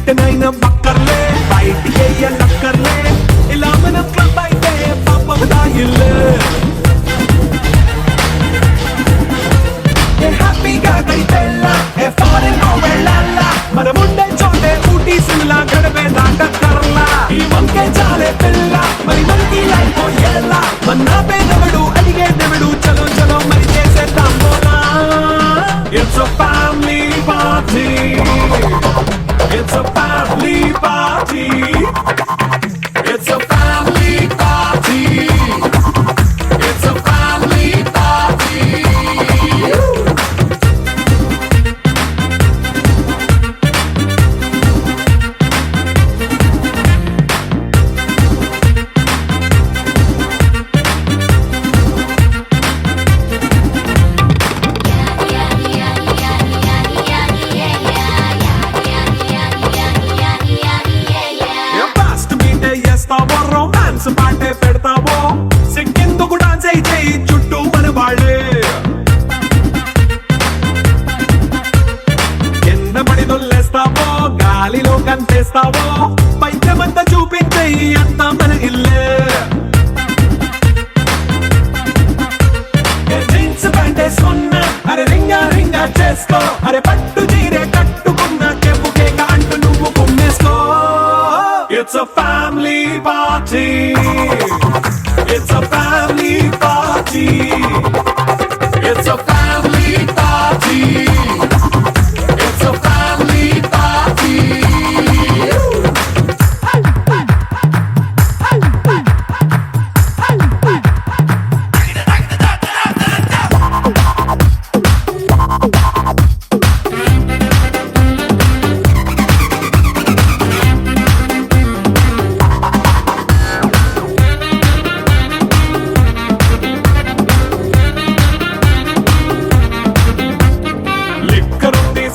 బయటనైనా బక్కర్లే బయటికి లక్కర్లే ఇలా మనం క్లబ్ అయితే పాపదా ఇల్లే హ్యాపీగా గడిపెళ్ళా ఫారెన్ వెళ్ళాలా మనముండే చోటే ఊటీ సిమ్లా గడపే దాటక్కర్లా ఈ వంకే చాలే పిల్ల మరి మనకి లైఫ్ ఎలా మన పేదవడు అడిగే దేవుడు చలో చలో మరి చేసేద్దాం బోలా it's a family party it's a family party it's a family party it's a family party romance పాటే పెడతావో సిగ్గెందుకు డాన్స్ అయి చేయి చుట్టూ మన వాళ్ళే కింద పడి దొల్లేస్తావో గాలిలో కంటేస్తావో పైకమంతా చూపించేయి అంతా మన ఇల్లే జీన్స్ ప్యాంట్ వేసుకున్నా అరే రింగా రింగా చేసుకో అరే పట్టు చీరే కట్టుకున్న కెప్పు కేక అంటూ నువ్వు కుమ్మేసుకో It's a family party. It's a family party. It's a family party. It's a family party.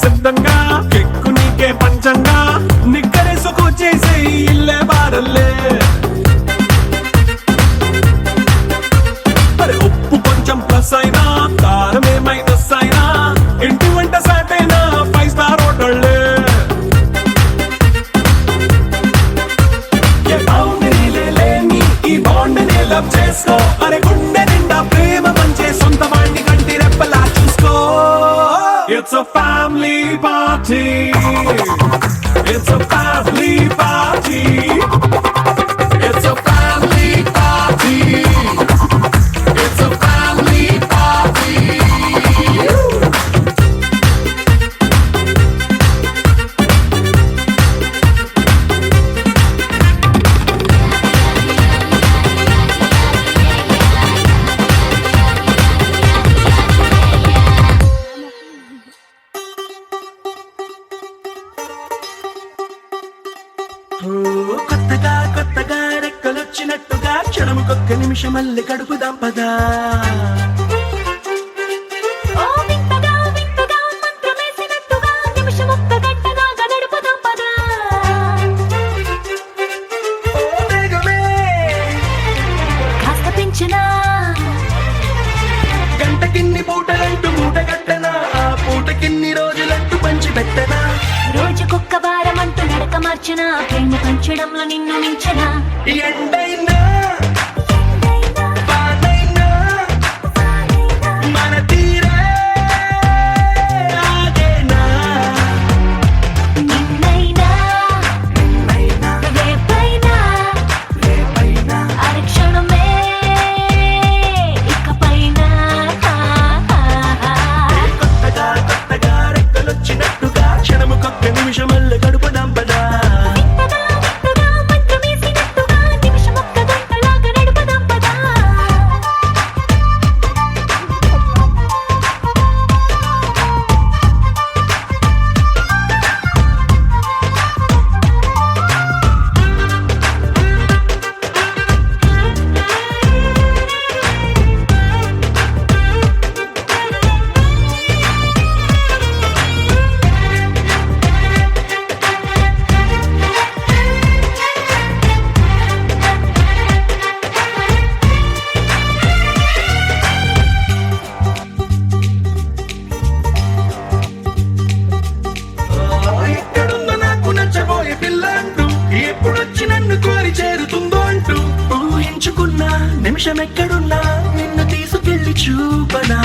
సిద్ధంగా కెక్కు నీకే పంచంగా నిక్కరేసుకు చేసే ఇల్లే బారల్లే అరే ఉప్పు కొంచెం ప్లస్ అయినా కారమే మైనస్ అయినా ఇంటి వంట సాటైనా 5 స్టార్ హోటళ్ళే ఏ బౌండరీలే లేని ఈ బాండ్ని లవ్ చేసుకో అరే గుండె నిండా ప్రేమ పంచే సొంత వాణ్ణి కంటి రెప్పలా చూసుకో It's a family party. It's a family party. It's a family party. It's a family party. కొత్తగా కొత్తగా రెక్కలొచ్చినట్టుగా క్షణముకొక్క నిమిషమల్లి గడుపుదాం పదా గంటకిన్ని పూటలంటూ మూట కట్టనా ఆ పూటకిన్ని రోజులంటూ పంచి పెట్టనా రోజుకొక్క వారం అంటూ నడక మార్చనా ప్రేమ పంచడంలో నిన్ను మించనా ఎండైనా వానైనా మన తీరే ఆగేనా నిన్నైనా రేపైనా అరక్షణమే ఇకపైన కొత్తగా కొత్తగా రెక్కలొచ్చినట్టుగా క్షణముకొక్క నిమిషమల్లి గడుపుదాం పదా నిమిషం ఎక్కడున్నా నిన్ను తీసుకెళ్లి చూపనా.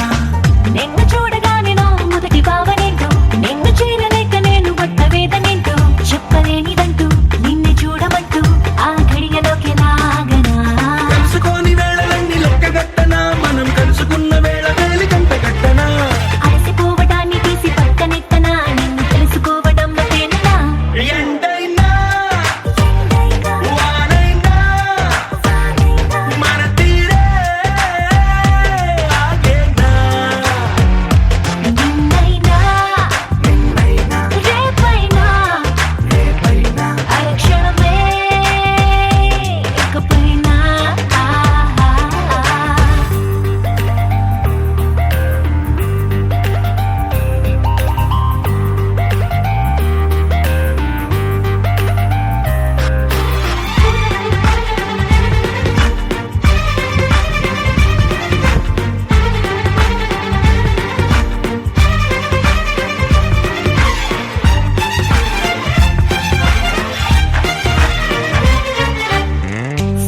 నిన్ను చూడగానే నా మొదటి భావనేంటో, నిన్ను చేరలేక నేను పడ్డ వేదనేంటో, చెప్పలేనిదంటూ నిన్ను చూడమంటూ ఆ ఘడియలోకి లాగనా. కలుసుకోని వేళలన్నీ లెక్కగట్టనా, మనం కలుసుకున్న వేళ వేలి కంట కట్టనా. అలసిపోవటాన్ని తీసి పక్కనెత్తనా, నిన్ను తెలుసుకోవడంలో తేలినా. ఎండైనా వానైనా మన తీరే ఆగేనా. నిన్నైనా రేపైనా అరక్షణమే ఇకపైనా.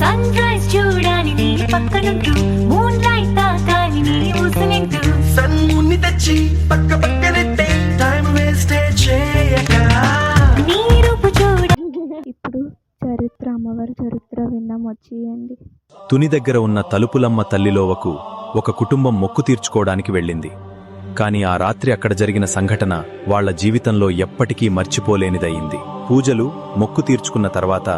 సన్ రైజ్ చూడాలి నీ పక్కనుంటూ, మూన్ లైట్ తాకాలి నీ ఊసునింటూ. సన్ముని తెచ్చి పక్క పక్కనెట్టే టైం వేస్ట్ చేయక. నీ రూపు చూడ ఇప్పుడు చరిత్ర అమ్మవారి చరిత్ర విన్నాం, వచ్చేయండి. తుని దగ్గర ఉన్న తలుపులమ్మ తల్లిలోవకు ఒక కుటుంబం మొక్కు తీర్చుకోవడానికి వెళ్ళింది. కాని ఆ రాత్రి అక్కడ జరిగిన సంఘటన వాళ్ల జీవితంలో ఎప్పటికీ మర్చిపోలేనిదయింది. పూజలు మొక్కు తీర్చుకున్న తర్వాత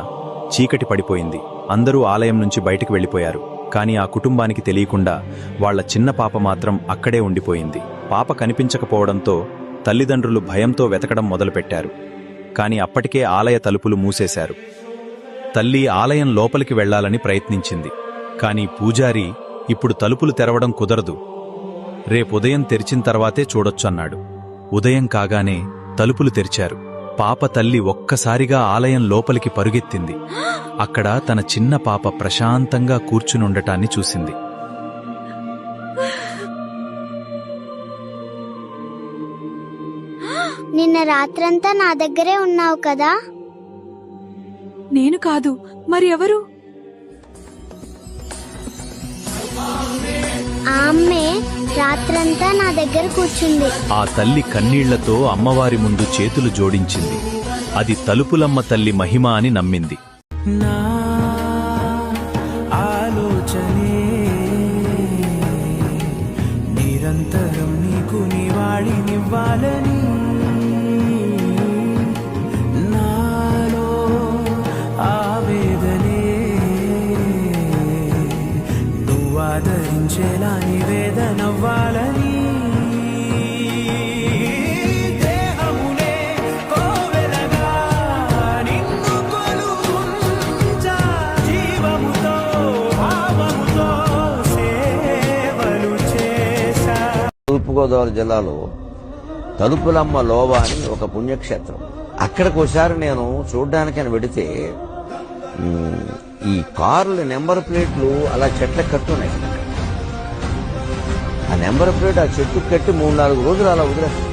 చీకటి పడిపోయింది. అందరూ ఆలయం నుంచి బయటికి వెళ్లిపోయారు. కాని ఆ కుటుంబానికి తెలియకుండా వాళ్ల చిన్న పాప మాత్రం అక్కడే ఉండిపోయింది. పాప కనిపించకపోవడంతో తల్లిదండ్రులు భయంతో వెతకడం మొదలుపెట్టారు. కాని అప్పటికే ఆలయ తలుపులు మూసేశారు. తల్లి ఆలయం లోపలికి వెళ్లాలని ప్రయత్నించింది. కాని పూజారి ఇప్పుడు తలుపులు తెరవడం కుదరదు, రేపుదయం తెరిచిన తర్వాతే చూడొచ్చన్నాడు. ఉదయం కాగానే తలుపులు తెరిచారు. పాప తల్లి ఒక్కసారిగా ఆలయం లోపలికి పరుగెత్తింది. అక్కడ తన చిన్న పాప ప్రశాంతంగా కూర్చునుండటాన్ని చూసింది. నిన్న రాత్రంతా నా దగ్గరే ఉన్నావు కదా. నేను కాదు, మరి ఎవరు? ఆ అమ్మే రాత్రంతా నా దగ్గర కూర్చుంది. ఆ తల్లి కన్నీళ్లతో అమ్మవారి ముందు చేతులు జోడించింది. అది తలుపులమ్మ తల్లి మహిమ అని నమ్మింది. నా ఆలోచనే నిరంతరం నీకు నివాళినివ్వాలని. నాలో ఆవేదనే నువ్వు ఆదరించేలా నివేదనవ్వాలని. దేహమునే కోవెలగా నిన్ను కొలువుంచా, జీవముతో భావముతో సేవలు చేశా. తూర్పుగోదావరి జిల్లాలో తలుపులమ్మ లోవ అని ఒక పుణ్యక్షేత్రం. అక్కడికి ఒకసారి నేను చూడ్డానికని వెడితే ఈ కార్ల నెంబర్ ప్లేట్లు అలా చెట్లకు కట్టున్నాయి. ఆ నెంబర్ ప్లేట్ ఆ చెట్టు కట్టి 3-4 రోజులు అలా వదిలేస్తారు.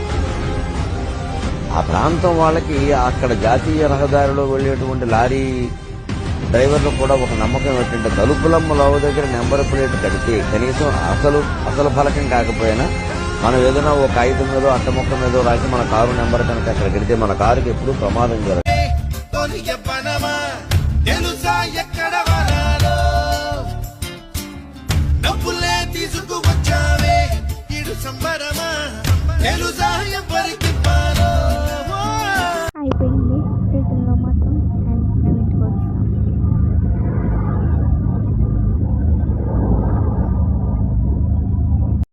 ఆ ప్రాంతం వాళ్ళకి అక్కడ జాతీయ రహదారిలో వెళ్ళేటువంటి లారీ డ్రైవర్లు కూడా ఒక నమ్మకం ఏంటంటే తలుపులమ్మ లోవ దగ్గర నెంబర్ ప్లేట్ కడితే కనీసం అసలు ఫలకం కాకపోయినా మనం ఏదైనా ఒక కాగితం మీదో అట్టముక్క మీదో రాసి మన కారు నెంబర్ కనుక అక్కడ కడితే మన కారుకి ఎప్పుడు ప్రమాదం జరగదు. తెలుసా ఎక్కడ వరాలో డబ్బులే తీసుకువచ్చావే ఇడు సంబరమా. తెలుసా